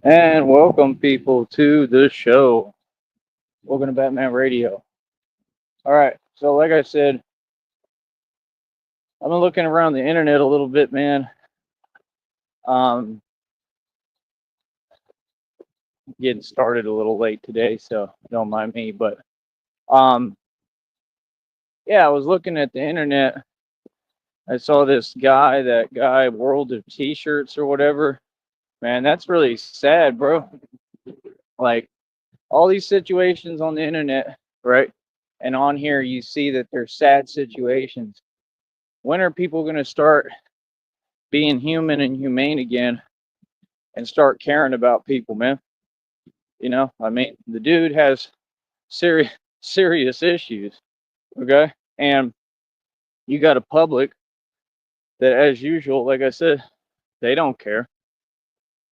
And welcome, people, to the show. Welcome to Batman Radio. All right, so like I said, I've been looking around the internet a little bit, man. Um, Getting started a little late today, so don't mind me. But um, yeah, I was looking at the internet. I saw this guy, that guy, World of T-shirts or whatever. Man, that's really sad, bro. Like all these situations on the internet, right? And on here, you see that they're sad situations. When are people going to start being human and humane again and start caring about people, man? I mean, the dude has serious serious issues, okay? And you got a public that, as usual, like I said, they don't care.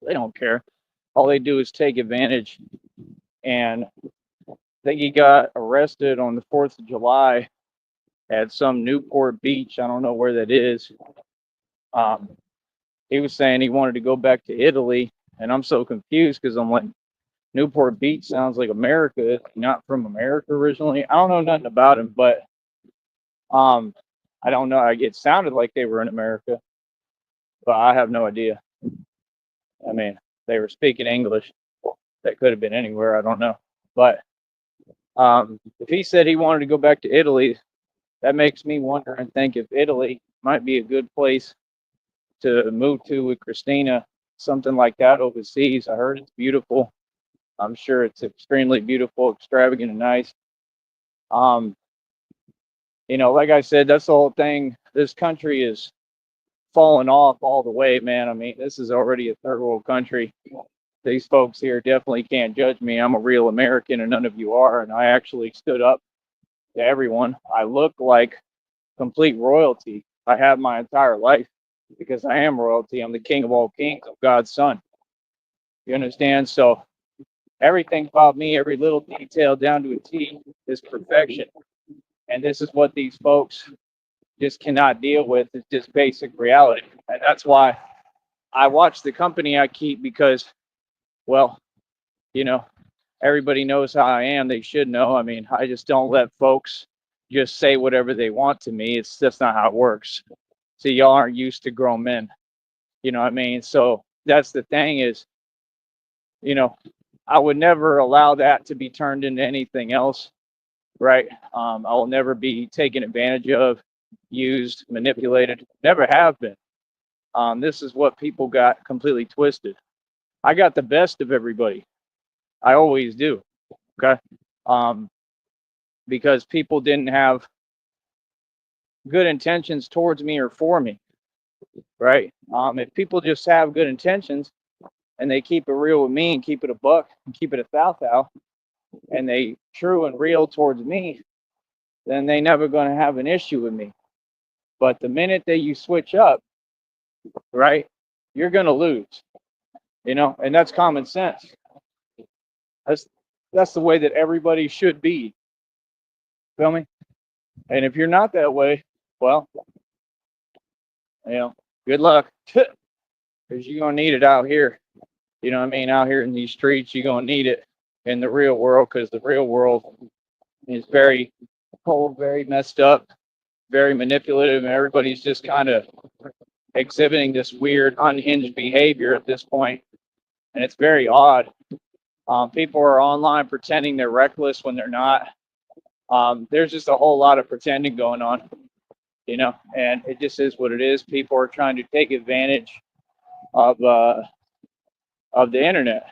They don't care. All they do is take advantage. And I think he got arrested on the 4th of July at some Newport Beach. I don't know where that is. Um, he was saying he wanted to go back to Italy, and I'm so confused because I'm like, Newport Beach sounds like America. Not from America originally. I don't know nothing about him, but um, I don't know. It sounded like they were in America, but I have no idea. I mean, they were speaking English. That could have been anywhere. I don't know. But if he said he wanted to go back to Italy, that makes me wonder and think if Italy might be a good place to move to with Christina, something like that overseas. I heard it's beautiful. I'm sure it's extremely beautiful, extravagant, and nice. Um, like I said, that's the whole thing. This country is falling off all the way, man. I mean, this is already a third world country. These folks here definitely can't judge me. I'm a real American, and none of you are. And I actually stood up to everyone. I look like complete royalty. I have my entire life because I am royalty. I'm the king of all kings. I'm God's son. You understand? So everything about me, every little detail down to a T, is perfection. And this is what these folks just cannot deal with. It's just basic reality. And that's why I watch the company I keep because, well, you know, everybody knows how I am. They should know. I mean, I just don't let folks just say whatever they want to me. It's just not how it works. See, y'all aren't used to grown men. You know what I mean? So that's the thing is, you know, I would never allow that to be turned into anything else, right? I will never be taken advantage of, used, manipulated. Never have been. This is what people got completely twisted. I got the best of everybody. I always do. Okay. Um, because people didn't have good intentions towards me or for me, right? If people just have good intentions and they keep it real with me and keep it a buck and keep it a thou, and they true and real towards me, then they never going to have an issue with me. But the minute that you switch up, right, you're going to lose, and that's common sense. That's that's the way that everybody should be. Feel me? And if you're not that way, well, you know, good luck, because you're gonna need it out here. You know what I mean? Out here in these streets, you're gonna need it in the real world because the real world is very cold, very messed up, very manipulative, and everybody's just kind of exhibiting this weird, unhinged behavior at this point, and it's very odd. People are online pretending they're reckless when they're not. There's just a whole lot of pretending going on, and it just is what it is. People are trying to take advantage of the internet.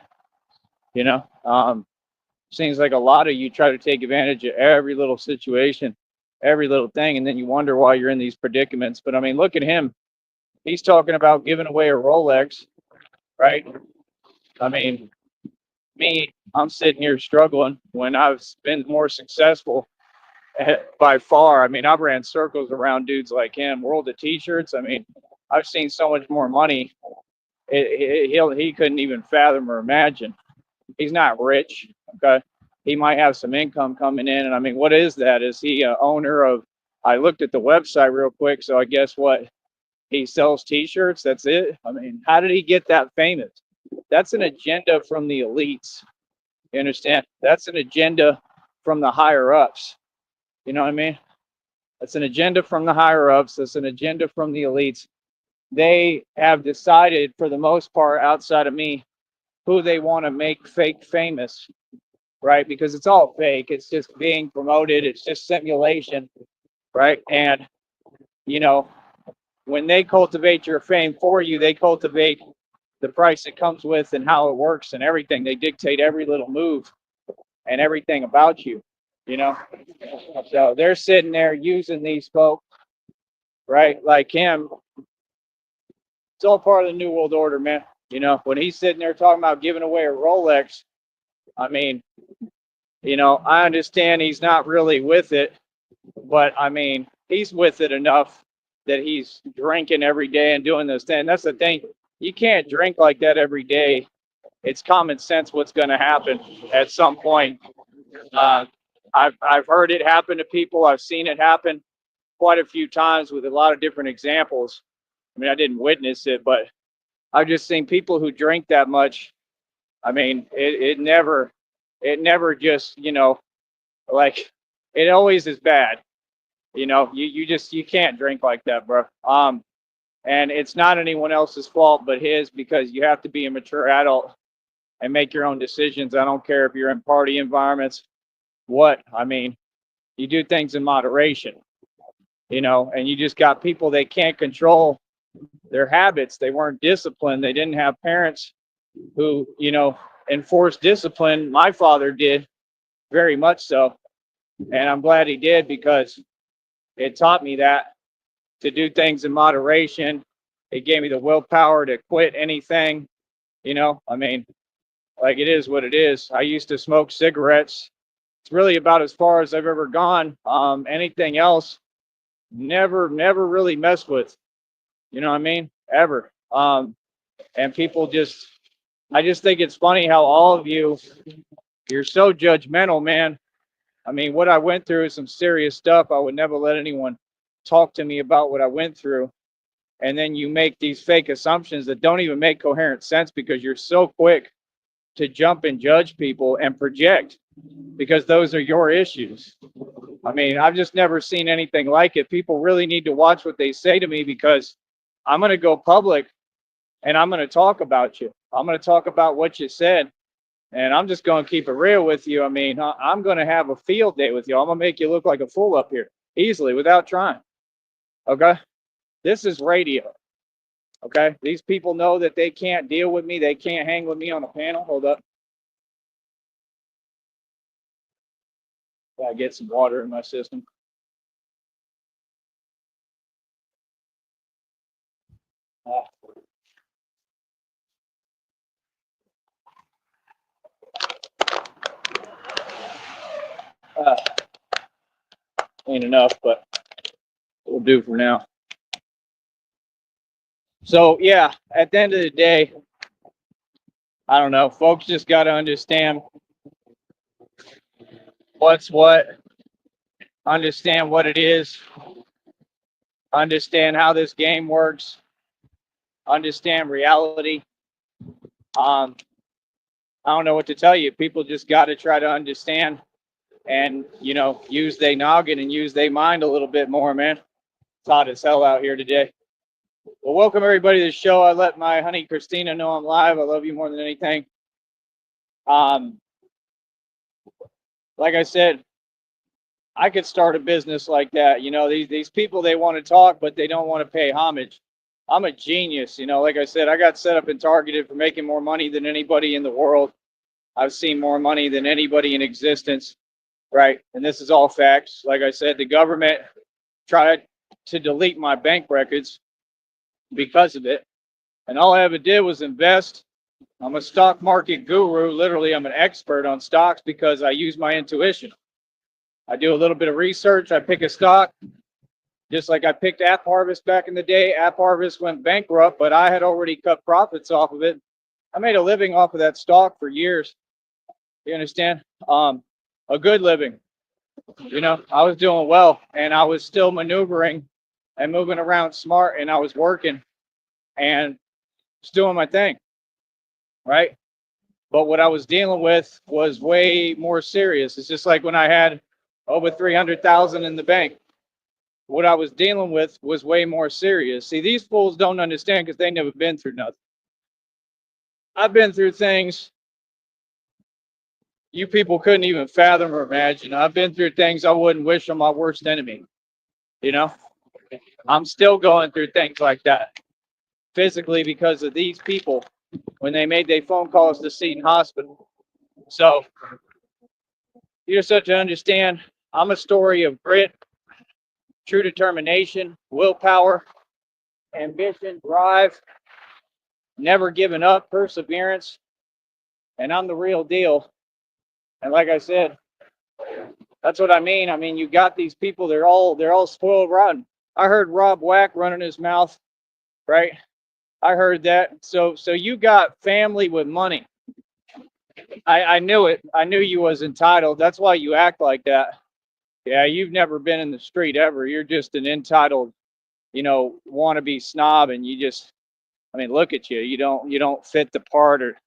Seems like a lot of you try to take advantage of every little situation, every little thing, and then you wonder why you're in these predicaments. But I mean, look at him. He's talking about giving away a Rolex, right? I mean, me, I'm sitting here struggling when I've been more successful by far. I mean, I've ran circles around dudes like him. World of T-shirts. I mean, I've seen so much more money. He couldn't even fathom or imagine. He's not rich. Okay, he might have some income coming in, and I mean, what is that? Is he a owner of? I looked at the website real quick, so I guess what he sells T-shirts. That's it. I mean, how did he get that famous? That's an agenda from the elites. You understand? That's an agenda from the higher ups. You know what I mean? That's an agenda from the higher ups. That's an agenda from the elites. They have decided, for the most part, outside of me, who they want to make fake famous, right? Because it's all fake. It's just being promoted. It's just simulation, right? And, you know, when they cultivate your fame for you, they cultivate the price it comes with and how it works and everything. They dictate every little move and everything about you, you know? So they're sitting there using these folks, right? Like him. It's all part of the New World Order, man. You know, when he's sitting there talking about giving away a Rolex, I mean, you know, I understand he's not really with it, but I mean, he's with it enough that he's drinking every day and doing this thing. That's the thing. You can't drink like that every day. It's common sense what's going to happen at some point. Uh, I've heard it happen to people. I've seen it happen quite a few times with a lot of different examples. I mean, I didn't witness it, but I've just seen people who drink that much. I mean, it never just, you know, like it always is bad. You know, you can't drink like that, bro. And it's not anyone else's fault but his, because you have to be a mature adult and make your own decisions. I don't care if you're in party environments. What I mean, you do things in moderation, you know, and you just got people that can't control their habits. They weren't disciplined. They didn't have parents who, you know, enforced discipline. My father did, very much so. And I'm glad he did, because it taught me that to do things in moderation. It gave me the willpower to quit anything, you know. I mean, like, it is what it is. I used to smoke cigarettes. It's really about as far as I've ever gone. Anything else, never really messed with. You know what I mean? Ever. And people just, I just think it's funny how all of you, you're so judgmental, man. I mean, what I went through is some serious stuff. I would never let anyone talk to me about what I went through. And then you make these fake assumptions that don't even make coherent sense, because you're so quick to jump and judge people and project, because those are your issues. I mean, I've just never seen anything like it. People really need to watch what they say to me, because I'm going to go public and I'm going to talk about you. I'm going to talk about what you said. And I'm just going to keep it real with you. I mean, I'm going to have a field day with you. I'm going to make you look like a fool up here easily without trying. Okay? This is radio. Okay? These people know that they can't deal with me. They can't hang with me on a panel. Hold up. Gotta get some water in my system. Uh, uh, ain't enough, but it'll do for now. So, yeah, at the end of the day, I don't know. Folks just got to understand what's what, understand what it is, understand how this game works, understand reality. Um, I don't know what to tell you. People just got to try to understand and, you know, use their noggin and use their mind a little bit more, man. It's hot as hell out here today. Well, welcome everybody to the show. I let my honey Christina know I'm live. I love you more than anything. Um, like I said, I could start a business like that. You know, these people, they want to talk, but they don't want to pay homage. I'm a genius. You know, like I said, I got set up and targeted for making more money than anybody in the world. I've seen more money than anybody in existence, right? And this is all facts. Like I said, the government tried to delete my bank records because of it. And all I ever did was invest. I'm a stock market guru. Literally, I'm an expert on stocks because I use my intuition. I do a little bit of research. I pick a stock, just like I picked App Harvest back in the day. App Harvest went bankrupt, but I had already cut profits off of it. I made a living off of that stock for years. You understand? A good living. You know, I was doing well, and I was still maneuvering and moving around smart, and I was working and just doing my thing. right? But what I was dealing with was way more serious. It's just like when I had over 300,000 in the bank. What I was dealing with was way more serious. See, these fools don't understand because they never been through nothing. I've been through things you people couldn't even fathom or imagine. I've been through things I wouldn't wish on my worst enemy. You know, I'm still going through things like that physically because of these people when they made their phone calls to Seton Hospital. So you just have to understand I'm a story of grit, true determination, willpower, ambition, drive, never giving up, perseverance, and I'm the real deal. And like I said, that's what I mean. I mean, you got these people, they're all spoiled rotten. I heard Rob Wack running his mouth, right? I heard that. So you got family with money. I knew it. I knew you was entitled. That's why you act like that. Yeah, you've never been in the street ever. You're just an entitled, wannabe snob, and you just, I mean, look at you. You don't fit the part or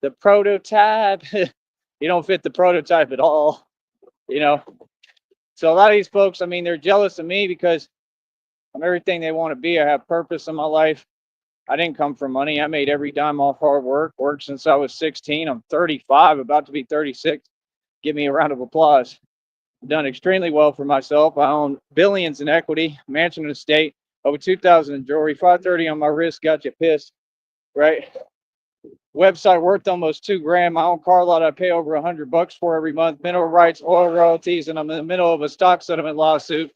the prototype. You don't fit the prototype at all. You know. So a lot of these folks, I mean, they're jealous of me because I'm everything they want to be. I have purpose in my life. I didn't come from money. I made every dime off hard work. Worked since I was 16. I'm 35, about to be 36. Give me a round of applause. Done extremely well for myself. I own billions in equity, mansion and estate, over 2,000 in jewelry, 530 on my wrist. Got you pissed, right? Website worth almost $2,000. My own car lot I pay over $100 for every month. Mineral rights, oil royalties, and I'm in the middle of a stock settlement lawsuit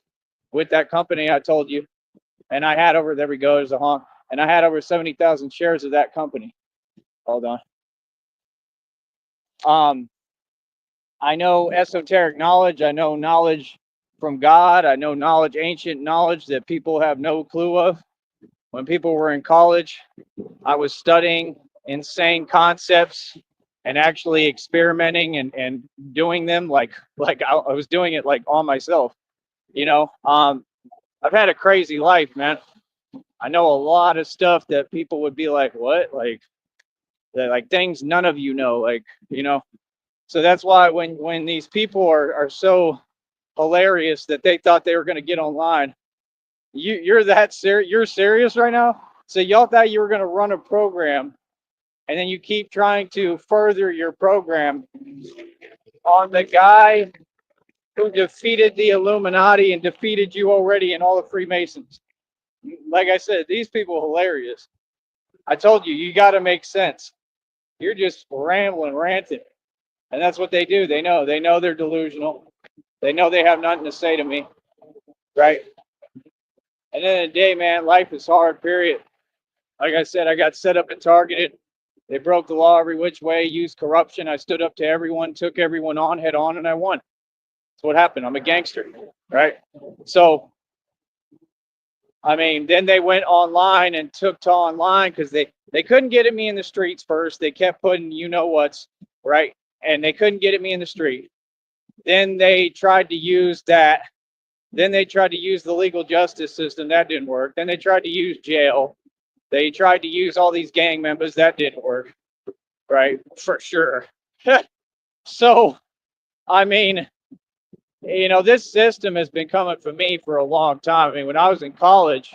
with that company I told you. And I had over, there we go, there's a honk. And I had over 70,000 shares of that company. Hold on. I know esoteric knowledge. I know knowledge from God. I know knowledge, ancient knowledge that people have no clue of. When people were in college, I was studying insane concepts and actually experimenting and doing them like I was doing it like on myself. I've had a crazy life, man. I know a lot of stuff that people would be like, what? Like things none of you know, So that's why when these people are so hilarious that they thought they were going to get online, you're that serious. You're serious right now. So y'all thought you were going to run a program, and then you keep trying to further your program on the guy who defeated the Illuminati and defeated you already and all the Freemasons. Like I said, these people are hilarious. I told you, you got to make sense. You're just rambling, ranting. And that's what they do. They know they're delusional. They know they have nothing to say to me, right? And then the day, man, life is hard, period. Like I said, I got set up and targeted. They broke the law every which way, used corruption. I stood up to everyone, took everyone on head on, and I won. That's what happened. I'm a gangster, right? So, I mean, then they went online and took to online because they couldn't get at me in the streets first. They kept putting what's, right? And they couldn't get at me in the street. Then they tried to use that. Then they tried to use the legal justice system. That didn't work. Then they tried to use jail. They tried to use all these gang members. That didn't work, right? For sure. So, I mean, this system has been coming for me for a long time. I mean, when I was in college,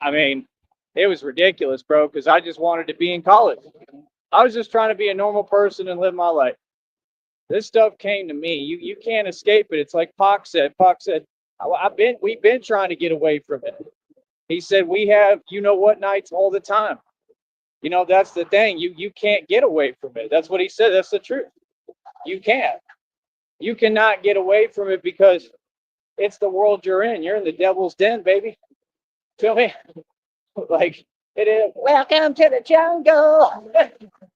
I mean, it was ridiculous, bro, because I just wanted to be in college. I was just trying to be a normal person and live my life. This stuff came to me. You can't escape it. It's like Pac said. Pac said, we've been trying to get away from it. He said, we have what nights all the time. That's the thing. You can't get away from it. That's what he said. That's the truth. You can't. You cannot get away from it because it's the world you're in. You're in the devil's den, baby. Feel me? Like it is. Welcome to the jungle.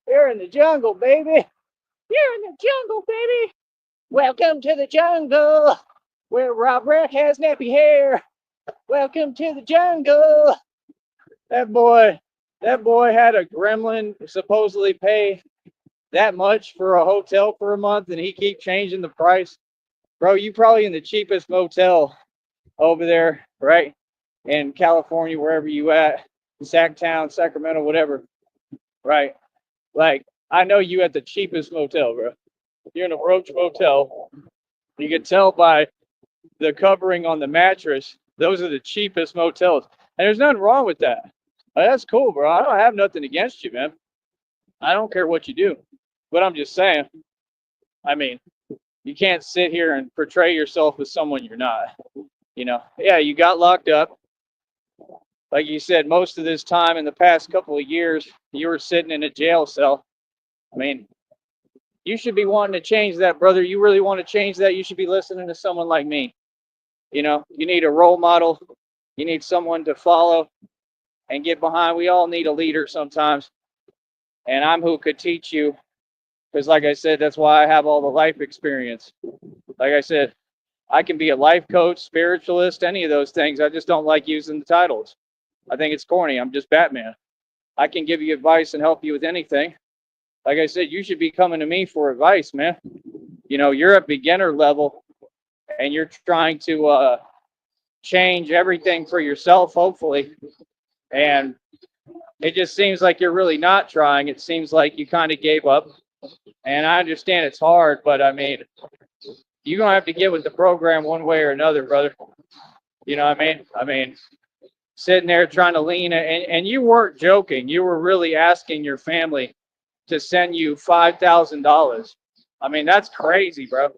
You're in the jungle, baby. You're in the jungle, baby. Welcome to the jungle where Rob Rack has nappy hair. Welcome to the jungle. That boy had a gremlin supposedly pay that much for a hotel for a month, and he keep changing the price. Bro, you probably in the cheapest motel over there, right? In California, wherever you at, Sacktown, Sacramento, whatever, right? Like, I know you at the cheapest motel, bro. You're in a Roach motel. You can tell by the covering on the mattress, those are the cheapest motels. And there's nothing wrong with that. That's cool, bro. I don't have nothing against you, man. I don't care what you do. But I'm just saying, I mean, you can't sit here and portray yourself as someone you're not. You know, yeah, you got locked up. Like you said, most of this time in the past couple of years, you were sitting in a jail cell. I mean, you should be wanting to change that, brother. You really want to change that? You should be listening to someone like me. You know, you need a role model. You need someone to follow and get behind. We all need a leader sometimes. And I'm who could teach you. Because, like I said, that's why I have all the life experience. Like I said, I can be a life coach, spiritualist, any of those things. I just don't like using the titles. I think it's corny. I'm just Batman. I can give you advice and help you with anything. Like I said, you should be coming to me for advice, man. You know, you're at beginner level and you're trying to change everything for yourself, hopefully. And it just seems like you're really not trying. It seems like you kind of gave up. And I understand it's hard, but I mean, you're going to have to get with the program one way or another, brother. You know what I mean? I mean, sitting there trying to lean, and you weren't joking. You were really asking your family to send you $5,000. I mean, that's crazy, bro.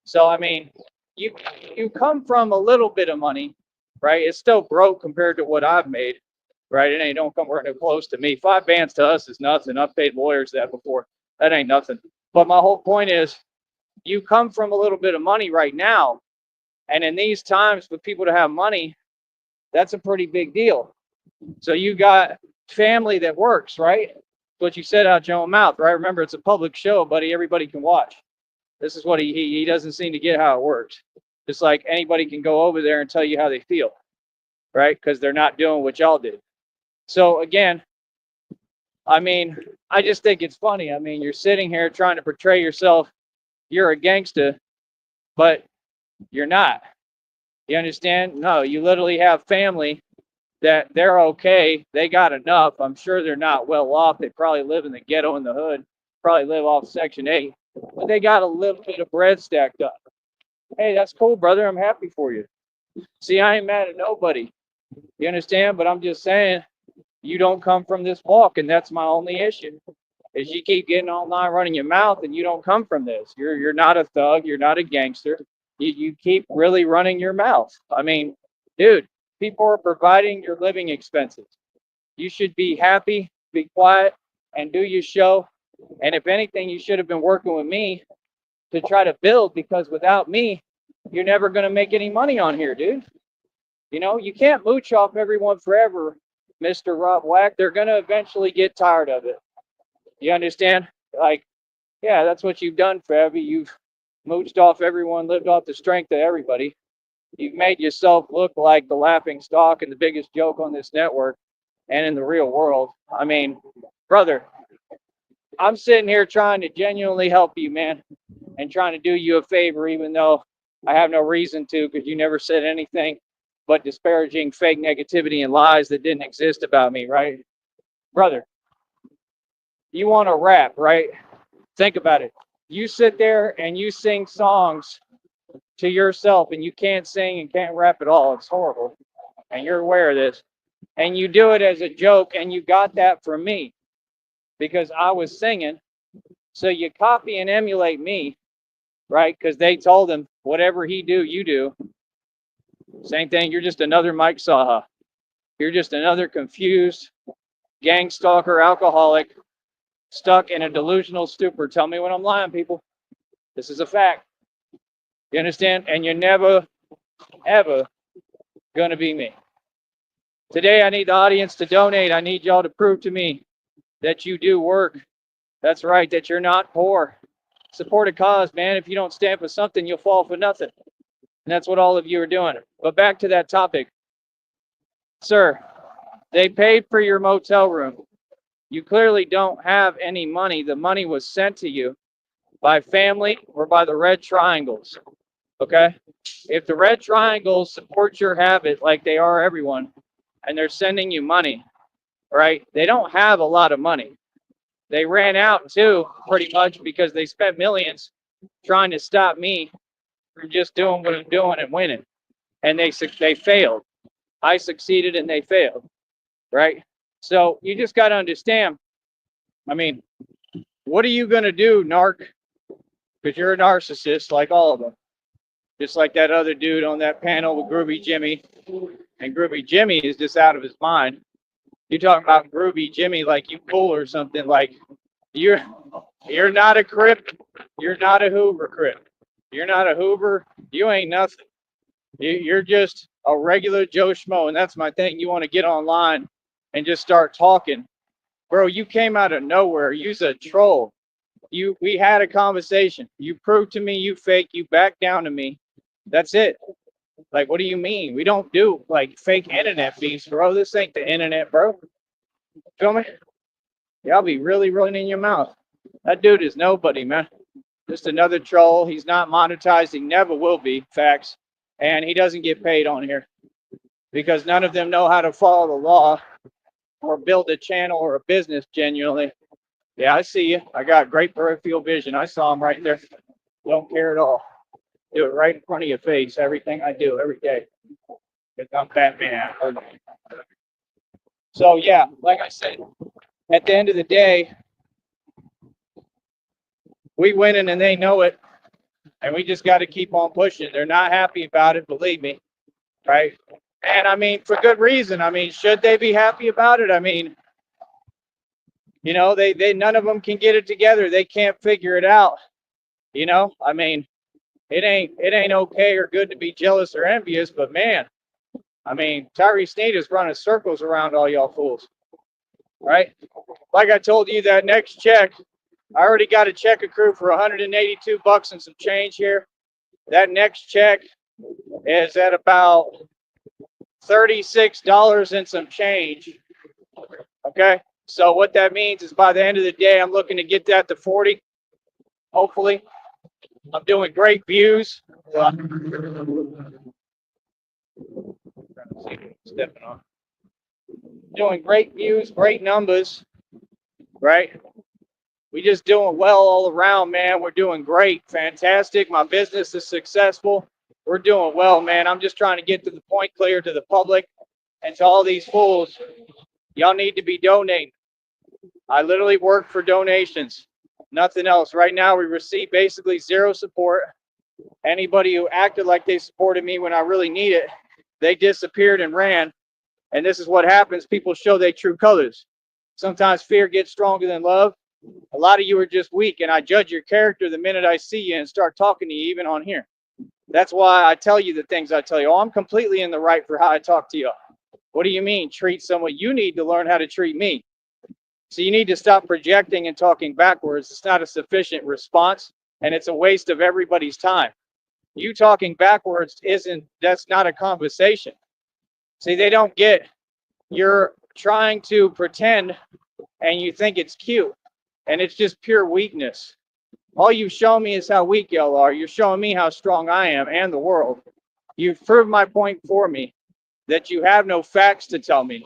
So, I mean, you come from a little bit of money, right? It's still broke compared to what I've made, right? It ain't don't come close to me. 5 bands to us is nothing. I've paid lawyers that before. That ain't nothing. But my whole point is, you come from a little bit of money right now, and in these times for people to have money, that's a pretty big deal. So you got family that works, right? What you said out your own mouth, right? Remember, it's a public show, buddy. Everybody can watch. This is what he doesn't seem to get how it works. Just like anybody can go over there and tell you how they feel, right? Because they're not doing what y'all did. So again, I mean, I just think it's funny. I mean, you're sitting here trying to portray yourself. You're a gangster, but you're not. You understand? No, you literally have family that they're okay. They got enough. I'm sure they're not well off. They probably live in the ghetto in the hood, probably live off Section 8, but they got a little bit of bread stacked up. Hey, that's cool, brother. I'm happy for you. See, I ain't mad at nobody. You understand? But I'm just saying, you don't come from this walk, and that's my only issue. Is you keep getting online running your mouth, and you don't come from this. You're not a thug. You're not a gangster. You keep really running your mouth. I mean, dude, people are providing your living expenses. You should be happy, be quiet, and do your show. And if anything, you should have been working with me to try to build, because without me, you're never going to make any money on here, dude. You know, you can't mooch off everyone forever, Mr. Rob Wack. They're going to eventually get tired of it. You understand? Like, yeah, that's what you've done, Fabi. You've mooched off everyone, lived off the strength of everybody. You've made yourself look like the laughing stock and the biggest joke on this network and in the real world. I mean, brother, I'm sitting here trying to genuinely help you, man, and trying to do you a favor, even though I have no reason to, because you never said anything but disparaging, fake negativity and lies that didn't exist about me, right? Brother, you want to rap, right? Think about it. You sit there and you sing songs to yourself, and you can't sing and can't rap at all. It's horrible. And you're aware of this. And you do it as a joke, and you got that from me because I was singing. So you copy and emulate me, right? Because they told him, whatever he do, you do. Same thing. You're just another Mike Saha. You're just another confused gang stalker, alcoholic, stuck in a delusional stupor. Tell me when I'm lying, people. This is a fact. You understand? And you're never, ever going to be me. Today, I need the audience to donate. I need y'all to prove to me that you do work. That's right, that you're not poor. Support a cause, man. If you don't stand for something, you'll fall for nothing. And that's what all of you are doing. But back to that topic. Sir, they paid for your motel room. You clearly don't have any money. The money was sent to you by family or by the red triangles. Okay? If the red triangles support your habit like they are everyone, and they're sending you money, right? They don't have a lot of money. They ran out too, pretty much, because they spent millions trying to stop me from just doing what I'm doing and winning. And they failed. I succeeded and they failed, right? So you just got to understand. I mean, what are you going to do, narc? Because you're a narcissist like all of them. Just like that other dude on that panel with Groovy Jimmy. And Groovy Jimmy is just out of his mind. You talking about Groovy Jimmy like you cool or something. Like you're not a Crip. You're not a Hoover Crip. You're not a Hoover. You ain't nothing. You're just a regular Joe Schmo. And that's my thing. You want to get online and just start talking. Bro, you came out of nowhere. You's a troll. We had a conversation. You proved to me you fake. You backed down to me. That's it. Like, what do you mean? We don't do like fake internet beefs, bro. This ain't the internet, bro. Feel me? Y'all be really running in your mouth. That dude is nobody, man. Just another troll. He's not monetized. He never will be. Facts. And he doesn't get paid on here because none of them know how to follow the law or build a channel or a business genuinely. Yeah, I see you. I got great peripheral vision. I saw him right there. Don't care at all. Do it right in front of your face. Everything I do every day. Because I'm Batman. So yeah, like I said, at the end of the day, we winning and they know it. And we just got to keep on pushing. They're not happy about it, believe me. Right? And I mean, for good reason. I mean, should they be happy about it? I mean, you know, they none of them can get it together. They can't figure it out. You know, I mean, it ain't okay or good to be jealous or envious, but man, I mean, Tyree Sneed is running circles around all y'all fools, right? Like I told you, that next check, I already got a check accrued for 182 bucks and some change here. That next check is at about $36 and some change. Okay, so what that means is by the end of the day, I'm looking to get that to 40. Hopefully, I'm doing great views. Stepping on. Doing great views, great numbers, right? We just doing well all around, man. We're doing great, fantastic. My business is successful. We're doing well, man. I'm just trying to get to the point clear to the public and to all these fools. Y'all need to be donating. I literally work for donations, nothing else. Right now, we receive basically zero support. Anybody who acted like they supported me when I really need it, they disappeared and ran. And this is what happens. People show their true colors. Sometimes fear gets stronger than love. A lot of you are just weak, and I judge your character the minute I see you and start talking to you, even on here. That's why I tell you the things I tell you. Oh, I'm completely in the right for how I talk to you. What do you mean, treat someone? You need to learn how to treat me. So you need to stop projecting and talking backwards. It's not a sufficient response, and it's a waste of everybody's time. You talking backwards that's not a conversation. See, they don't get, you're trying to pretend and you think it's cute, and it's just pure weakness. All you've shown me is how weak y'all are. You're showing me how strong I am and the world. You've proved my point for me, that you have no facts to tell me,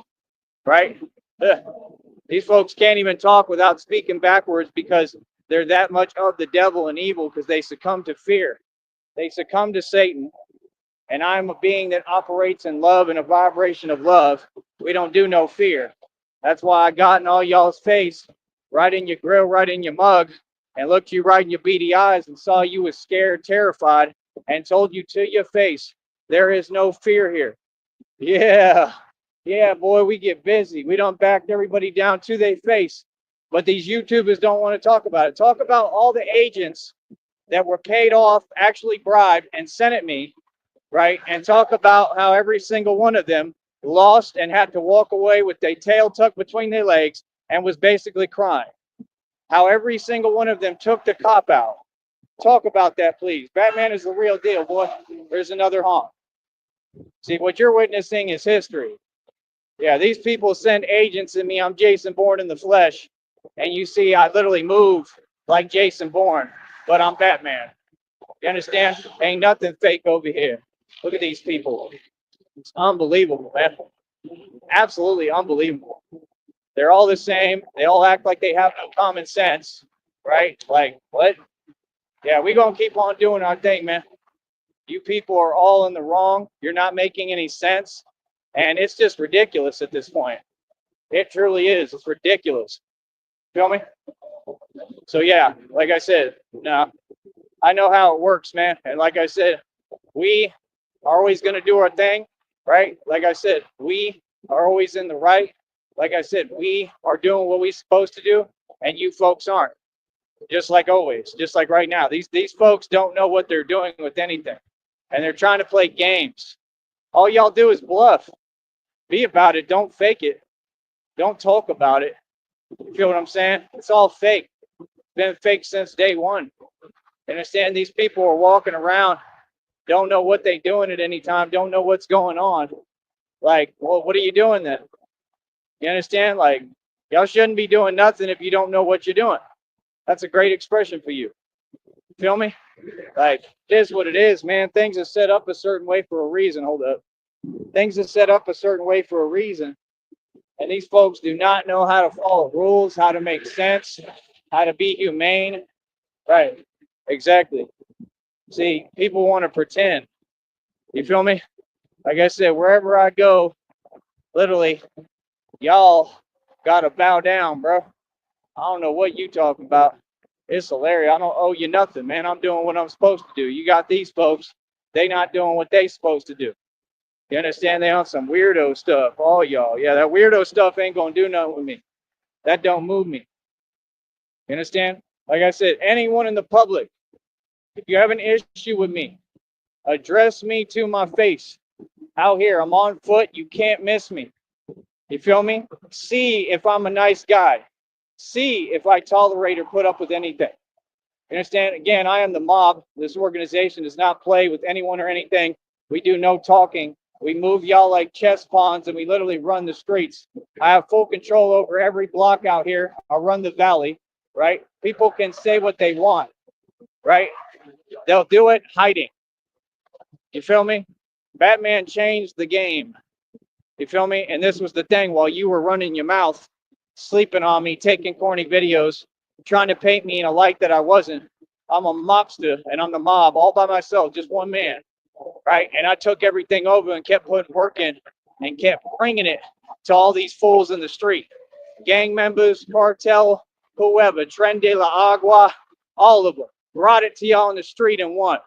right? Ugh. These folks can't even talk without speaking backwards because they're that much of the devil and evil because they succumb to fear. They succumb to Satan. And I'm a being that operates in love and a vibration of love. We don't do no fear. That's why I got in all y'all's face, right in your grill, right in your mug, and looked you right in your beady eyes and saw you was scared, terrified, and told you to your face, there is no fear here. Yeah, boy, we get busy. We don't back everybody down to their face. But these YouTubers don't want to talk about it. Talk about all the agents that were paid off, actually bribed, and sent at me, right? And talk about how every single one of them lost and had to walk away with their tail tucked between their legs and was basically crying. How every single one of them took the cop out. Talk about that, please. Batman is the real deal, boy. There's another honk. See, what you're witnessing is history. Yeah, these people send agents in me. I'm Jason Bourne in the flesh. And you see, I literally move like Jason Bourne, but I'm Batman. You understand? Ain't nothing fake over here. Look at these people. It's unbelievable, man. Absolutely unbelievable. They're all the same. They all act like they have no common sense, right? Like, what? Yeah, we gonna keep on doing our thing, man. You people are all in the wrong. You're not making any sense. And it's just ridiculous at this point. It truly is. It's ridiculous. Feel me? So yeah, like I said, no, I know how it works, man. And like I said, we are always going to do our thing, right? Like I said, we are always in the right. Like I said, we are doing what we're supposed to do, and you folks aren't. Just like always, just like right now. These folks don't know what they're doing with anything, and they're trying to play games. All y'all do is bluff. Be about it. Don't fake it. Don't talk about it. You feel what I'm saying? It's all fake. It's been fake since day one. Understand? These people are walking around, don't know what they're doing at any time, don't know what's going on. Like, well, what are you doing then? You understand? Like, y'all shouldn't be doing nothing if you don't know what you're doing. That's a great expression for you. Feel me? Like, it is what it is, man. Things are set up a certain way for a reason. Hold up. Things are set up a certain way for a reason. And these folks do not know how to follow rules, how to make sense, how to be humane. Right. Exactly. See, people want to pretend. You feel me? Like I said, wherever I go, literally, y'all gotta bow down, bro. I don't know what you talking about. It's hilarious. I don't owe you nothing, man. I'm doing what I'm supposed to do. You got these folks, they not doing what they supposed to do. You understand? They on some weirdo stuff. All y'all. Yeah, that weirdo stuff ain't gonna do nothing with me. That don't move me. You understand? Like I said, anyone in the public, if you have an issue with me, address me to my face. Out here, I'm on foot. You can't miss me. You feel me? See if I'm a nice guy. See if I tolerate or put up with anything. You understand? Again, I am the mob. This organization does not play with anyone or anything. We do no talking. We move y'all like chess pawns, and we literally run the streets. I have full control over every block out here. I run the valley, right? People can say what they want, right? They'll do it hiding. You feel me? Batman changed the game. You feel me? And this was the thing while you were running your mouth, sleeping on me, taking corny videos, trying to paint me in a light that I wasn't. I'm a mobster and I'm the mob all by myself, just one man, right? And I took everything over and kept putting work in and kept bringing it to all these fools in the street. Gang members, cartel, whoever, Tren de la Agua, all of them. Brought it to y'all in the street and won,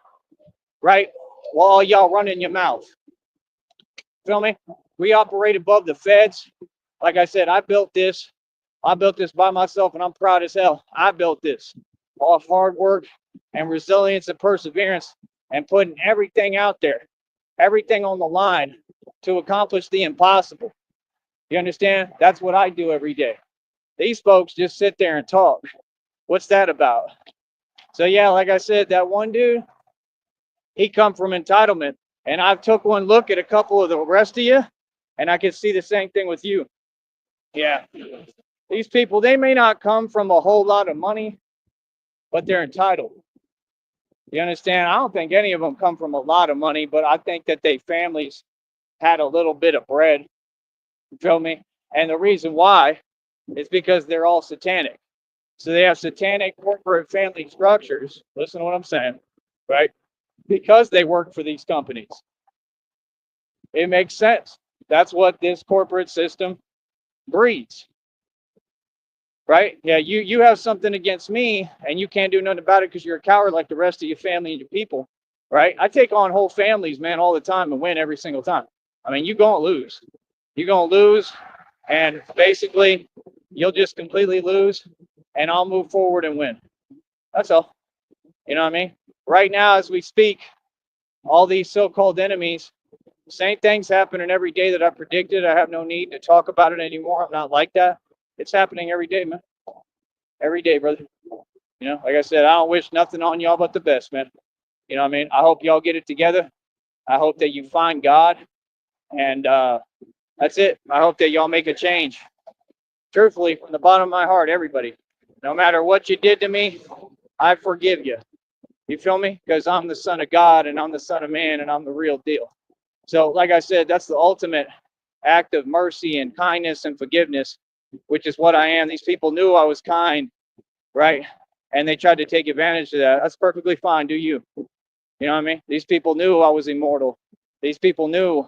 right? While all y'all running your mouth. Feel me? We operate above the feds. Like I said, I built this. I built this by myself, and I'm proud as hell. I built this off hard work and resilience and perseverance and putting everything out there, everything on the line to accomplish the impossible. You understand? That's what I do every day. These folks just sit there and talk. What's that about? So yeah, like I said, that one dude, he come from entitlement. And I've took one look at a couple of the rest of you, and I can see the same thing with you. Yeah. These people, they may not come from a whole lot of money, but they're entitled. You understand? I don't think any of them come from a lot of money, but I think that their families had a little bit of bread. You feel me? And the reason why is because they're all satanic. So they have satanic corporate family structures. Listen to what I'm saying, right? Because they work for these companies. It makes sense. That's what this corporate system breeds. Right? Yeah, you have something against me and you can't do nothing about it because you're a coward like the rest of your family and your people. Right? I take on whole families, man, all the time and win every single time. I mean, you're going to lose. You're going to lose, and basically you'll just completely lose, and I'll move forward and win. That's all. You know what I mean? Right now, as we speak, all these so-called enemies, same things happening every day that I predicted. I have no need to talk about it anymore. I'm not like that. It's happening every day, man. Every day, brother. You know, like I said, I don't wish nothing on y'all but the best, man. You know what I mean? I hope y'all get it together. I hope that you find God. And that's it. I hope that y'all make a change. Truthfully, from the bottom of my heart, everybody. No matter what you did to me, I forgive you. You feel me? Because I'm the son of God and I'm the son of man and I'm the real deal. So, like I said, that's the ultimate act of mercy and kindness and forgiveness which is what I am. These people knew I was kind, right? And they tried to take advantage of that. That's perfectly fine. Do you? You know what I mean? These people knew I was immortal. These people knew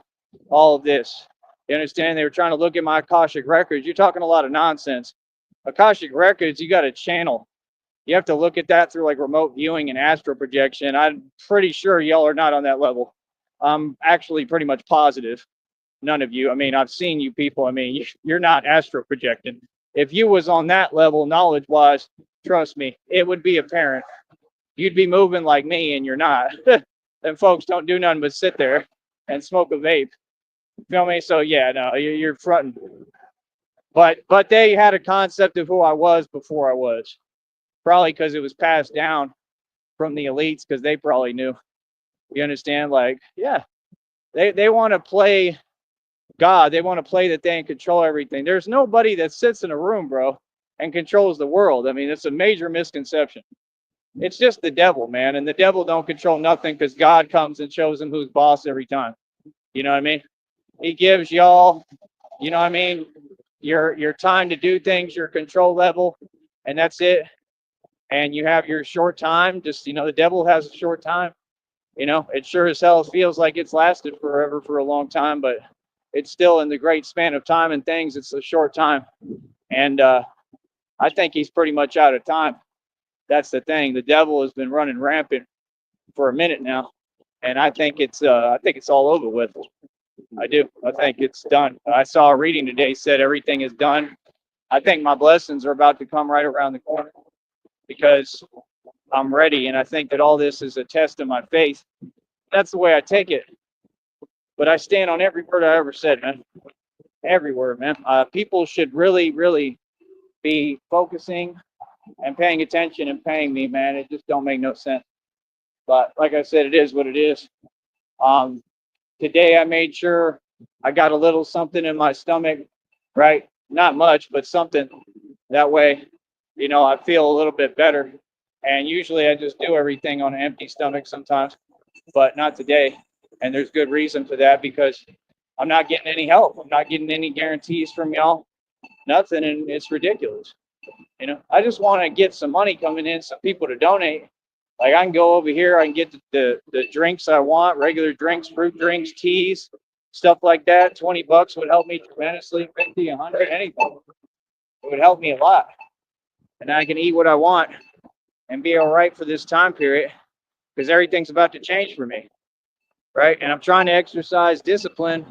all of this. You understand? They were trying to look at my Akashic records. You're talking a lot of nonsense. Akashic records, you got to channel. You have to look at that through like remote viewing and astral projection. I'm pretty sure y'all are not on that level. I'm actually pretty much positive. None of you. I mean, I've seen you people. I mean, you're not astral projecting. If you was on that level knowledge-wise, trust me, it would be apparent. You'd be moving like me, and you're not. Them folks don't do nothing but sit there and smoke a vape. You feel me? So yeah, no, you're fronting. But they had a concept of who I was before I was. Probably because it was passed down from the elites, because they probably knew. You understand? Like, yeah, they want to play God. They want to play that they can control everything. There's nobody that sits in a room, bro, and controls the world. I mean, it's a major misconception. It's just the devil, man. And the devil don't control nothing, because God comes and shows him who's boss every time. You know what I mean? He gives y'all, you know what I mean, your time to do things, your control level, and that's it. And you have your short time. Just, the devil has a short time. It sure as hell feels like it's lasted forever for a long time, but it's still in the great span of time and things. It's a short time. And I think he's pretty much out of time. That's the thing. The devil has been running rampant for a minute now, and I think it's all over with. I do. I think it's done. I saw a reading today said everything is done. I think my blessings are about to come right around the corner, because I'm ready, and I think that all this is a test of my faith. That's the way I take it. But I stand on every word I ever said, man. Every word, man. People should really, really be focusing and paying attention and paying me, man. It just don't make no sense. But like I said, it is what it is. Um, Today I made sure I got a little something in my stomach, right? Not much, but something. That way, I feel a little bit better. And usually I just do everything on an empty stomach sometimes, but not today. And there's good reason for that, because I'm not getting any help. I'm not getting any guarantees from y'all. Nothing, and it's ridiculous. I just want to get some money coming in, some people to donate. Like, I can go over here, I can get the drinks I want, regular drinks, fruit drinks, teas, stuff like that. $20 would help me tremendously. 50, 100, anything. It would help me a lot. And I can eat what I want and be all right for this time period, because everything's about to change for me, right? And I'm trying to exercise discipline.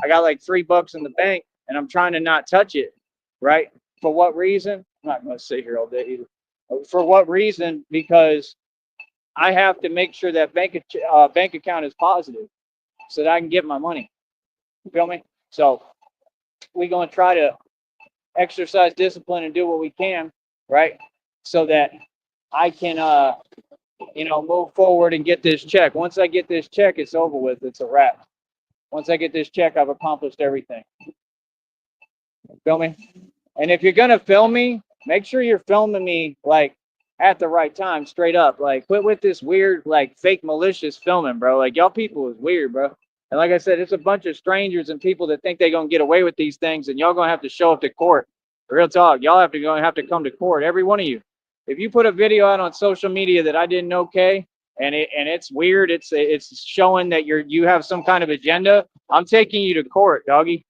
I got like $3 in the bank, and I'm trying to not touch it, right? For what reason? I'm not going to sit here all day either. For what reason? Because I have to make sure that bank account is positive, so that I can get my money. You feel me? So we're going to try to exercise discipline and do what we can, right? So that I can, move forward and get this check. Once I get this check, it's over with. It's a wrap. Once I get this check, I've accomplished everything. Feel me? And if you're going to film me, make sure you're filming me like at the right time, straight up. Like, quit with this weird, like, fake malicious filming, bro. Like, y'all people is weird, bro. And like I said, it's a bunch of strangers and people that think they're going to get away with these things, and y'all going to have to show up to court. Real talk. Y'all have to come to court, every one of you. If you put a video out on social media that I didn't okay, and it's weird, it's showing that you have some kind of agenda, I'm taking you to court, doggy.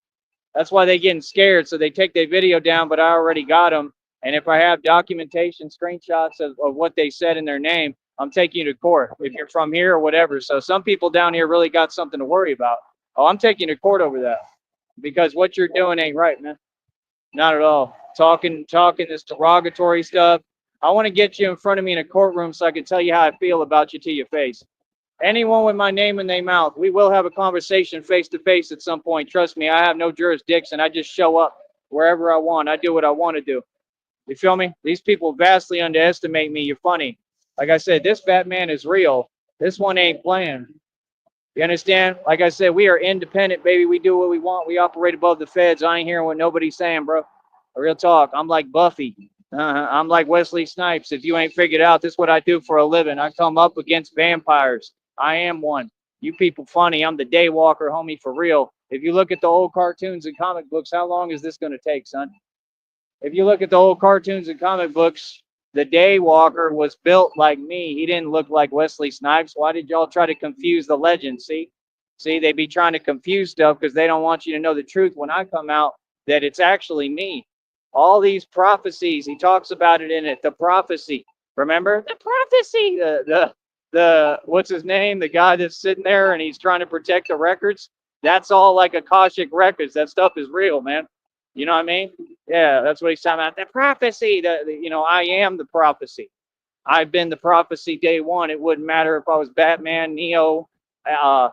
That's why they getting scared. So they take their video down, but I already got them. And if I have documentation, screenshots of what they said in their name, I'm taking you to court if you're from here or whatever. So some people down here really got something to worry about. Oh, I'm taking you to court over that, because what you're doing ain't right, man. Not at all. Talking this derogatory stuff. I want to get you in front of me in a courtroom so I can tell you how I feel about you to your face. Anyone with my name in their mouth, we will have a conversation face to face at some point. Trust me, I have no jurisdiction. I just show up wherever I want. I do what I want to do. You feel me? These people vastly underestimate me. You're funny. Like I said, this fat man is real. This one ain't playing. You understand? Like I said, we are independent, baby. We do what we want. We operate above the feds. I ain't hearing what nobody's saying, bro. Real talk. I'm like Buffy. I'm like Wesley Snipes. If you ain't figured out, this is what I do for a living. I come up against vampires. I am one. You people funny. I'm the daywalker, homie, for real. If you look at the old cartoons and comic books, how long is this going to take, son? If you look at the old cartoons and comic books, the Daywalker was built like me. He didn't look like Wesley Snipes. Why did y'all try to confuse the legend? See, they be trying to confuse stuff because they don't want you to know the truth when I come out that it's actually me. All these prophecies, he talks about it in it. The prophecy, remember the prophecy. The what's his name? The guy that's sitting there and he's trying to protect the records. That's all like Akashic records. That stuff is real, man. You know what I mean? Yeah, that's what he's talking about. The prophecy. I am the prophecy. I've been the prophecy day one. It wouldn't matter if I was Batman, Neo,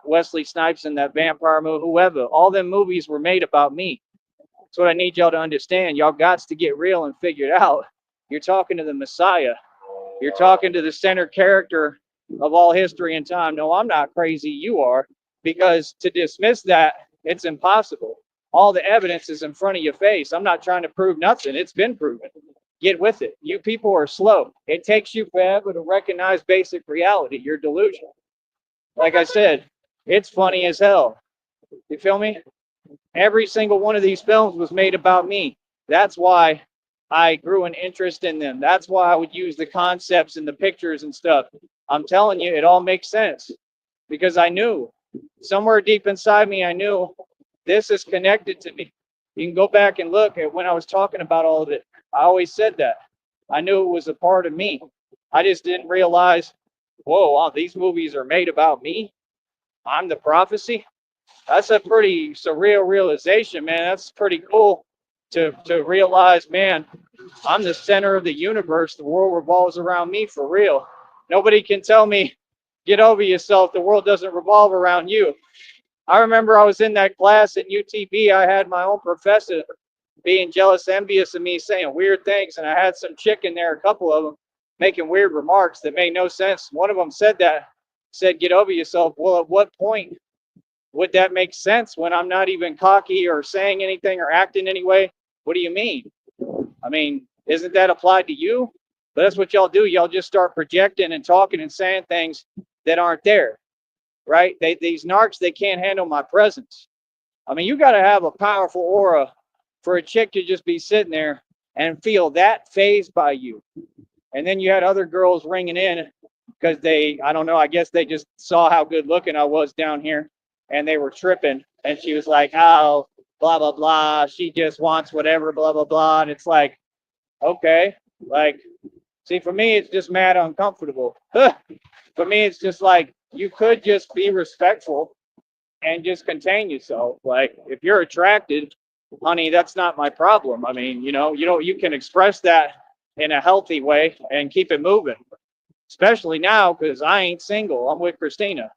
Wesley Snipes in that vampire movie, whoever. All them movies were made about me. That's what I need y'all to understand. Y'all got to get real and figure it out. You're talking to the Messiah. You're talking to the center character of all history and time. No, I'm not crazy. You are. Because to dismiss that, it's impossible. All the evidence is in front of your face. I'm not trying to prove nothing. It's been proven. Get with it. You people are slow. It takes you forever to recognize basic reality. You're delusional. Like I said, it's funny as hell. You feel me? Every single one of these films was made about me. That's why I grew an interest in them. That's why I would use the concepts and the pictures and stuff. I'm telling you, it all makes sense because I knew somewhere deep inside me, I knew this is connected to me. You can go back and look at when I was talking about all of it. I always said that. I knew it was a part of me. I just didn't realize, whoa, wow, these movies are made about me. I'm the prophecy. That's a pretty surreal realization, man. That's pretty cool to realize, man, I'm the center of the universe. The world revolves around me for real. Nobody can tell me, get over yourself. The world doesn't revolve around you. I remember I was in that class at UTB. I had my own professor being jealous, envious of me, saying weird things. And I had some chick in there, a couple of them, making weird remarks that made no sense. One of them said, get over yourself. Well, at what point would that make sense when I'm not even cocky or saying anything or acting anyway? What do you mean? I mean, isn't that applied to you? But that's what y'all do. Y'all just start projecting and talking and saying things that aren't there, right? These narcs, they can't handle my presence. I mean, you got to have a powerful aura for a chick to just be sitting there and feel that fazed by you. And then you had other girls ringing in because I don't know, I guess they just saw how good looking I was down here and they were tripping. And she was like, oh, blah, blah, blah. She just wants whatever, blah, blah, blah. And it's like, okay, like, see, for me, it's just mad uncomfortable. For me, it's just like, you could just be respectful and just contain yourself. Like, if you're attracted, honey, that's not my problem. I mean, you can express that in a healthy way and keep it moving, especially now because I ain't single. I'm with Christina.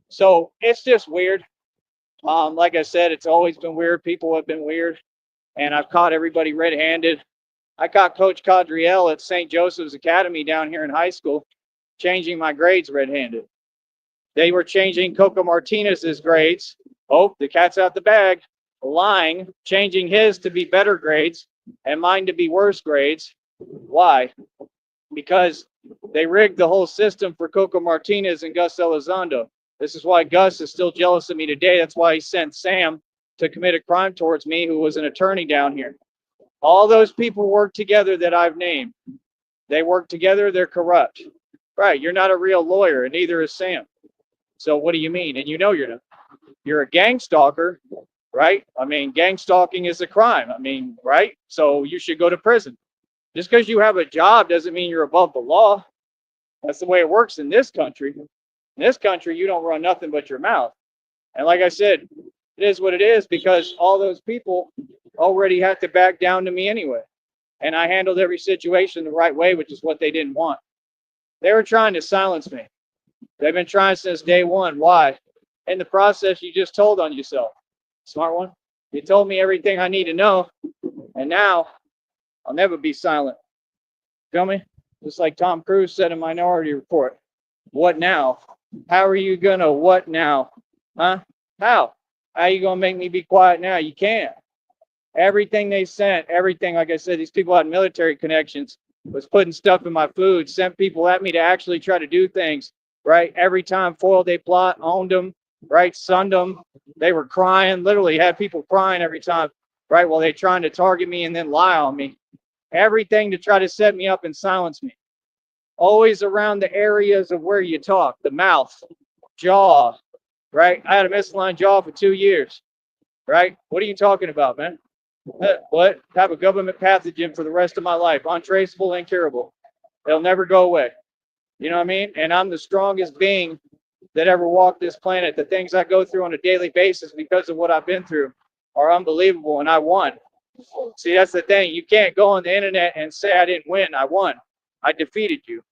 So it's just weird. Like I said, it's always been weird. People have been weird, and I've caught everybody red-handed. I caught Coach Cadriel at St. Joseph's Academy down here in high school changing my grades red-handed. They were changing Coco Martinez's grades. Oh, the cat's out the bag. Lying, changing his to be better grades and mine to be worse grades. Why? Because they rigged the whole system for Coco Martinez and Gus Elizondo. This is why Gus is still jealous of me today. That's why he sent Sam to commit a crime towards me, who was an attorney down here. All those people work together that I've named. They work together. They're corrupt. Right. You're not a real lawyer, and neither is Sam. So what do you mean? And you know you're not. You're a gang stalker, right? I mean, gang stalking is a crime. I mean, right? So you should go to prison. Just because you have a job doesn't mean you're above the law. That's the way it works in this country. In this country, you don't run nothing but your mouth. And like I said, it is what it is because all those people already had to back down to me anyway. And I handled every situation the right way, which is what they didn't want. They were trying to silence me. They've been trying since day one. Why? In the process, you just told on yourself. Smart one. You told me everything I need to know. And now I'll never be silent. Feel me? Just like Tom Cruise said in Minority Report. What now? How are you gonna what now? Huh? How? How are you gonna make me be quiet now? You can't. Everything they sent, everything, like I said, these people had military connections, was putting stuff in my food, sent people at me to actually try to do things, right? Every time foiled a plot, owned them, right? Sunned them. They were crying, literally had people crying every time. right? While they're trying to target me and then lie on me. Everything to try to set me up and silence me. Always around the areas of where you talk, the mouth, jaw, right? I had a misaligned jaw for 2 years, right? What are you talking about, man? What? Have a government pathogen for the rest of my life, untraceable, incurable. They'll never go away. You know what I mean? And I'm the strongest being that ever walked this planet. The things I go through on a daily basis because of what I've been through are unbelievable, and I won. See, that's the thing. You can't go on the internet and say I didn't win. I won. I defeated you.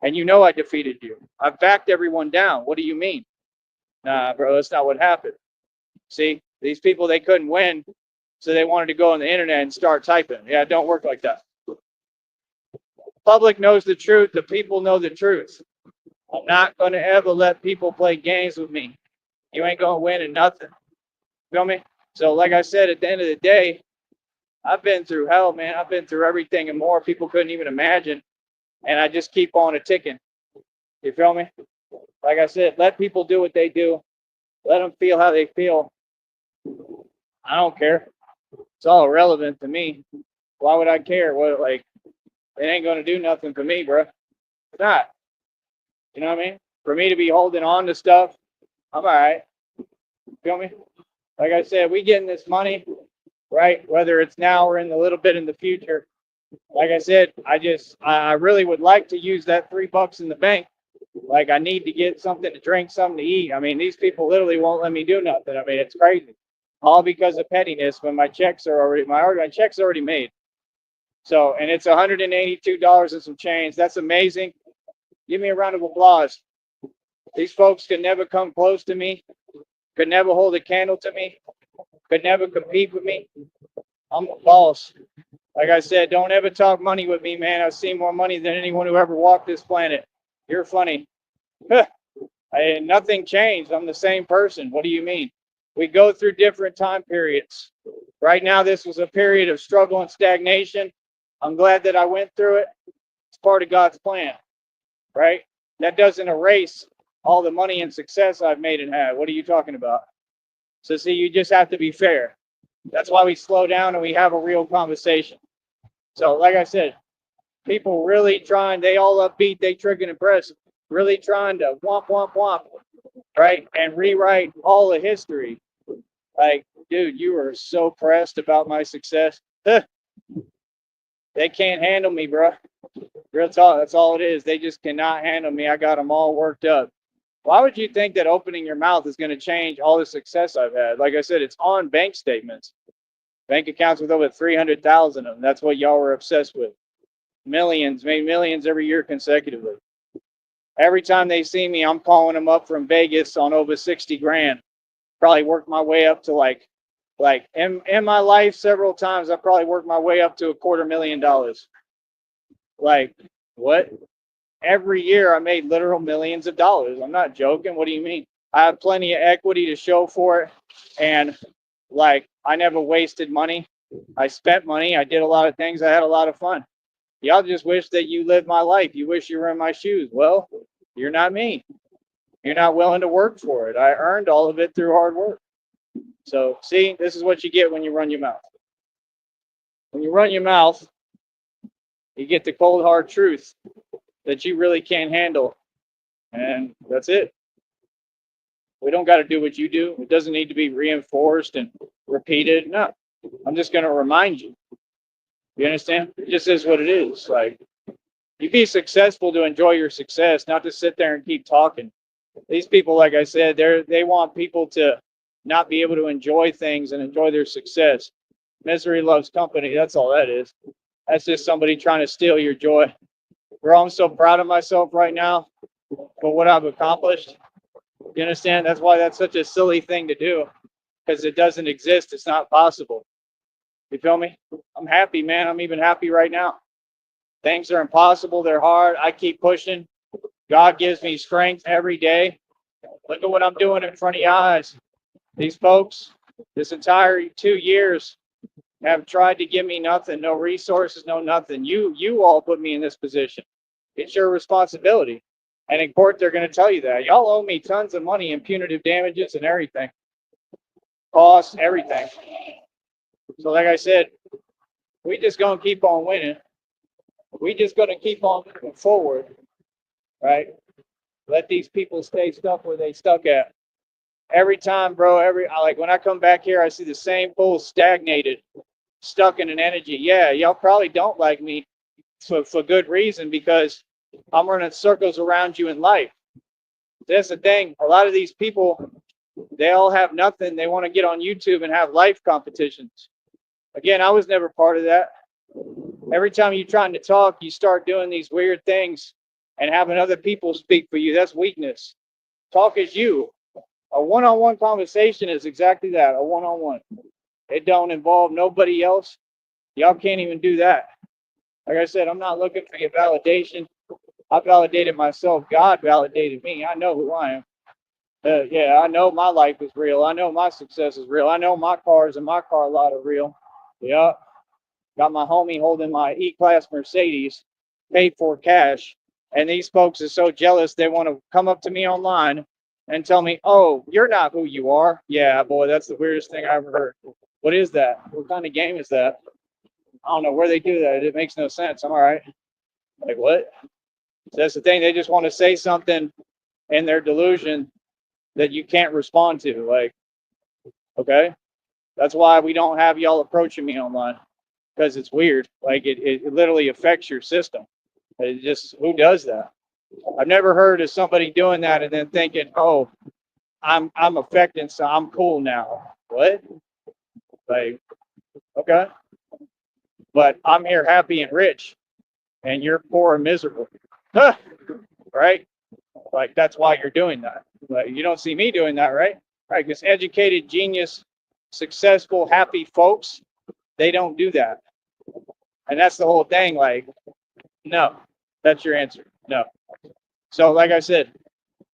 And you know I defeated you. I backed everyone down. What do you mean? Nah, bro, that's not what happened. See, these people, they couldn't win, so they wanted to go on the internet and start typing. Yeah, it don't work like that. Public knows the truth. The people know the truth. I'm not going to ever let people play games with me. You ain't going to win in nothing. Feel me? So like I said, at the end of the day, I've been through hell, man. I've been through everything and more people couldn't even imagine. And I just keep on a ticking. You feel me? Like I said, let people do what they do. Let them feel how they feel. I don't care. It's all irrelevant to me. Why would I care? What, like, it ain't going to do nothing for me, bro. It's not. You know what I mean? For me to be holding on to stuff, I'm all right. Feel me? Like I said, we getting this money, right? Whether it's now or in a little bit in the future. Like I said, I really would like to use that $3 in the bank. Like I need to get something to drink, something to eat. I mean, these people literally won't let me do nothing. I mean, it's crazy. All because of pettiness when my checks are already, my check's already made. So, and it's $182 and some change. That's amazing. Give me a round of applause. These folks could never come close to me, could never hold a candle to me, could never compete with me. I'm the boss. Like I said, don't ever talk money with me, man. I've seen more money than anyone who ever walked this planet. You're funny. Nothing changed. I'm the same person. What do you mean? We go through different time periods. Right now, this was a period of struggle and stagnation. I'm glad that I went through it. It's part of God's plan, right? That doesn't erase all the money and success I've made and had. What are you talking about? So see, you just have to be fair. That's why we slow down and we have a real conversation. So like I said, people really trying, they all upbeat, they trigger and press, really trying to womp, right? And rewrite all the history. Like, dude, you are so pressed about my success. They can't handle me, bro. Real talk, that's all it is. They just cannot handle me. I got them all worked up. Why would you think that opening your mouth is going to change all the success I've had? Like I said, it's on bank statements. Bank accounts with over 300,000 of them. That's what y'all were obsessed with. Millions, made millions every year consecutively. Every time they see me, I'm calling them up from Vegas on over 60 grand. Probably worked my way up to like in my life several times, I probably worked my way up to $250,000. Like, what? Every year I made literal millions of dollars. I'm not joking. What do you mean? I have plenty of equity to show for it. And like, I never wasted money. I spent money. I did a lot of things. I had a lot of fun. Y'all just wish that you lived my life. You wish you were in my shoes. Well, you're not me. You're not willing to work for it. I earned all of it through hard work. So see, this is what you get when you run your mouth. When you run your mouth, you get the cold hard truth that you really can't handle. And that's it. We don't got to do what you do. It doesn't need to be reinforced and repeated. No, I'm just going to remind you. You understand? It just is what it is. Like, you be successful to enjoy your success, not to sit there and keep talking. These people, like I said, they want people to not be able to enjoy things and enjoy their success. Misery loves company. That's all that is. That's just somebody trying to steal your joy. Bro, I'm so proud of myself right now for what I've accomplished. You understand? That's why that's such a silly thing to do, because it doesn't exist. It's not possible. You feel me? I'm happy, man. I'm even happy right now. Things are impossible. They're hard. I keep pushing. God gives me strength every day. Look at what I'm doing in front of your eyes. These folks, this entire 2 years, have tried to give me nothing, no resources, no nothing. You all put me in this position. It's your responsibility. And in court, they're going to tell you that. Y'all owe me tons of money in punitive damages and everything. Costs, everything. So like I said, we just gonna keep on winning. We just gonna keep on moving forward, right? Let these people stay stuck where they stuck at. Every time, bro, like when I come back here, I see the same fools stagnated, stuck in an energy. Yeah, y'all probably don't like me for good reason, because I'm running circles around you in life. That's the thing. A lot of these people, they all have nothing. They want to get on YouTube and have life competitions. Again, I was never part of that. Every time you're trying to talk, you start doing these weird things and having other people speak for you. That's weakness. Talk is you. A one-on-one conversation is exactly that, a one-on-one. It don't involve nobody else. Y'all can't even do that. Like I said, I'm not looking for your validation. I validated myself. God validated me. I know who I am. Yeah, I know my life is real. I know my success is real. I know my cars and my car lot are real. Yeah. Got my homie holding my E-Class Mercedes, paid for cash. And these folks are so jealous, they want to come up to me online and tell me, oh, you're not who you are. Yeah, boy, that's the weirdest thing I ever heard. What is that? What kind of game is that? I don't know where they do that. It makes no sense. I'm all right. Like, what? So that's the thing. They just want to say something in their delusion that you can't respond to. Like, okay. That's why we don't have y'all approaching me online, because it's weird. Like, it literally affects your system. It just, who does that? I've never heard of somebody doing that and then thinking, oh, I'm affecting, so I'm cool now. What? Like, okay. But I'm here happy and rich, and you're poor and miserable. Right? Like, that's why you're doing that. Like, you don't see me doing that, right? Right, because educated, genius, successful, happy folks, they don't do that. And that's the whole thing. Like, no, that's your answer. No. So, like I said,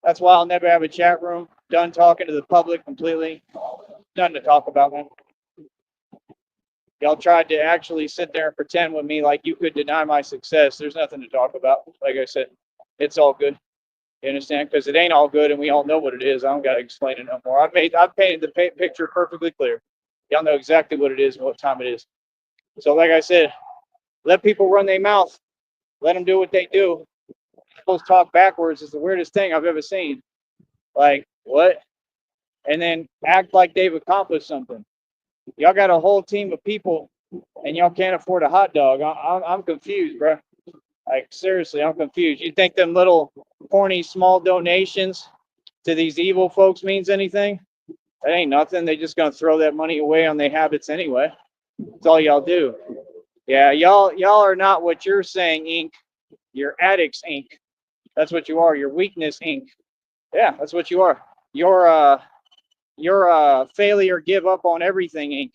that's why I'll never have a chat room. Done talking to the public completely. Nothing to talk about, man. Y'all tried to actually sit there and pretend with me like you could deny my success. There's nothing to talk about. Like I said, it's all good. You understand? Because it ain't all good, and we all know what it is. I don't got to explain it no more. I've painted the picture perfectly clear. Y'all know exactly what it is and what time it is. So, like I said, let people run their mouth. Let them do what they do. People talk backwards is the weirdest thing I've ever seen. Like, what? And then act like they've accomplished something. Y'all got a whole team of people, and y'all can't afford a hot dog. I'm confused, bro. Like, seriously, I'm confused. You think them little corny small donations to these evil folks means anything? That ain't nothing. They just gonna throw that money away on their habits anyway. That's all y'all do. Yeah, y'all are not what you're saying, Inc. You're addicts, Inc. That's what you are. You're weakness, Inc. Yeah, that's what you are. You're a failure, give up on everything, Inc.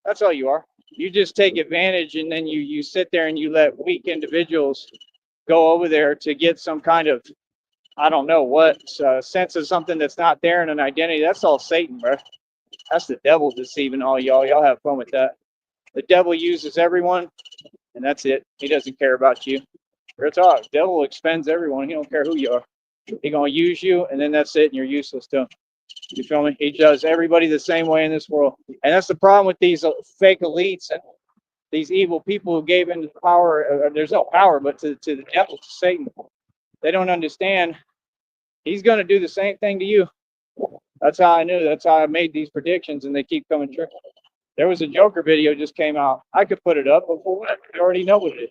That's all you are. You just take advantage, and then you sit there and you let weak individuals go over there to get some kind of, I don't know what, sense of something that's not there in an identity. That's all Satan, bro. That's the devil deceiving all y'all. Y'all have fun with that. The devil uses everyone, and that's it. He doesn't care about you. Real talk. Devil expends everyone. He don't care who you are. He gonna use you, and then that's it, and you're useless to him. You feel me? He does everybody the same way in this world. And that's the problem with these fake elites and these evil people who gave into power. There's no power, but to the devil, to Satan. They don't understand. He's going to do the same thing to you. That's how I knew. That's how I made these predictions, and they keep coming true. There was a Joker video just came out. I could put it up, but for what? You already know what it is.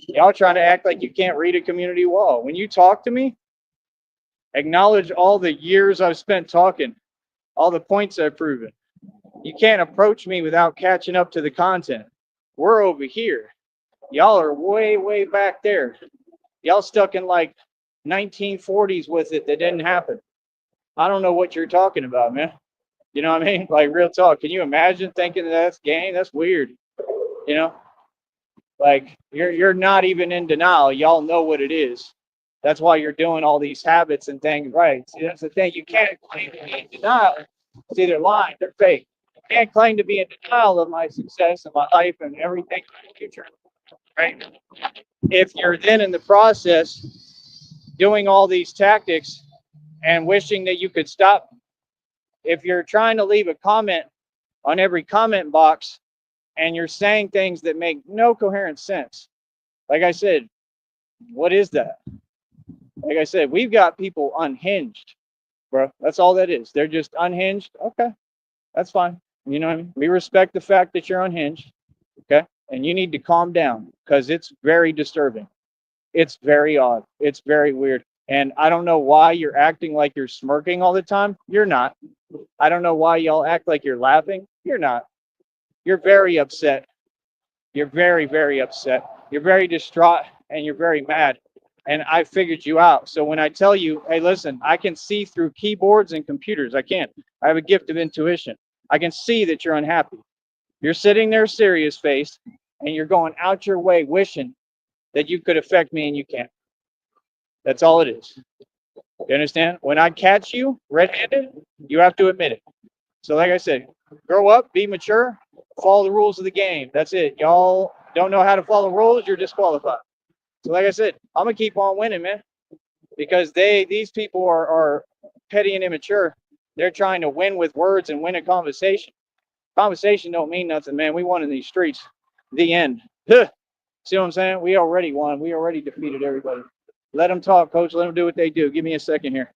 Y'all trying to act like you can't read a community wall. When you talk to me, acknowledge all the years I've spent talking, all the points I've proven. You can't approach me without catching up to the content. We're over here. Y'all are way, way back there. Y'all stuck in like 1940s with it that didn't happen. I don't know what you're talking about, man. You know what I mean? Like, real talk. Can you imagine thinking that's game? That's weird. You know? Like, you're not even in denial. Y'all know what it is. That's why you're doing all these habits and things right. See, that's the thing. You can't claim to be in denial. See, they're lying. They're fake. You can't claim to be in denial of my success and my life and everything in the future. Right? If you're then in the process doing all these tactics and wishing that you could stop, if you're trying to leave a comment on every comment box and you're saying things that make no coherent sense. Like I said, what is that? Like I said, we've got people unhinged, bro. That's all that is. They're just unhinged. Okay, that's fine. You know what I mean? We respect the fact that you're unhinged. Okay, and you need to calm down because it's very disturbing. It's very odd. It's very weird. And I don't know why you're acting like you're smirking all the time. You're not. I don't know why y'all act like you're laughing. You're not. You're very upset. You're very, very upset. You're very distraught and you're very mad. And I figured you out. So when I tell you, hey, listen, I can see through keyboards and computers. I can. I have a gift of intuition. I can see that you're unhappy. You're sitting there serious faced and you're going out your way wishing that you could affect me and you can't. That's all it is. You understand? When I catch you red-handed, you have to admit it. So like I said, grow up, be mature, follow the rules of the game. That's it. Y'all don't know how to follow rules, you're disqualified. So like I said, I'm gonna keep on winning, man. Because these people are petty and immature. They're trying to win with words and win a conversation. Conversation don't mean nothing, man. We won in these streets. The end. See what I'm saying? We already won. We already defeated everybody. Let them talk, coach. Let them do what they do. Give me a second here.